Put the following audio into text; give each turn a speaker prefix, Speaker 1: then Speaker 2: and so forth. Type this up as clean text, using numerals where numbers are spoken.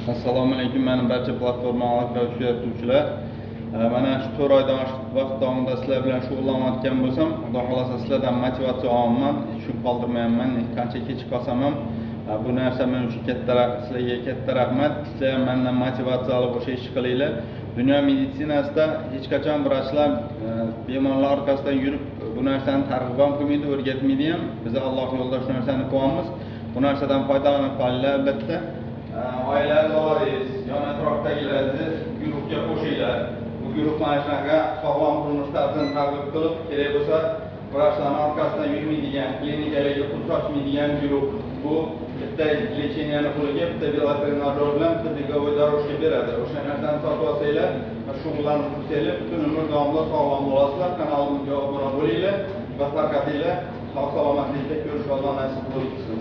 Speaker 1: Assalomu alaykum, meni barcha platforma orqali kuzatuvchilar. Mana shu 4 oydan oshiq vaqt davomida sizlar bilan shug'ullanayotgan bo'lsam, Xudo xolasa sizlardan motivatsiya olaman, shuni qoldirmayman. Qancha kech qolsam ham bu narsa men uchun sizlarga katta rahmat. Sizlar ham mendan motivatsiya olib o'sha ish qilinglar. Dunyo meditsinasida hech qachon vrachlar bemorlar orqasidan yurib bu narsani targ'ib ham qilmaydi, o'rgatmaydi ham. Biz Alloh yo'lida shu narsani qilyapmiz. Bu narsadan foydalanib qolinglar albatta. Oila a'zolaringiz, yon atrofdagilarni guruhga qo'shinglar. Bu guruh mana shunaqa sog'lom turmush tarzini targ'ib qilib, kerak bo'lsa vrachlarning orqasidan yurmaydigan, klinikalarga pul sochmaydigan guruh. Bu bitta lecheniyaning puliga bitta veterinar bilan bitta begovoy doroshka beradi. O'sha narsani sotib olsanglar, shug'ullanib tursanglar, butun umr davomida sog'lom bo'lasizlar. Kanalimizga obuna bo'linglar va tarqatinglar. Sog' salomatlikda ko'rishib olgan nasib bo'lsin.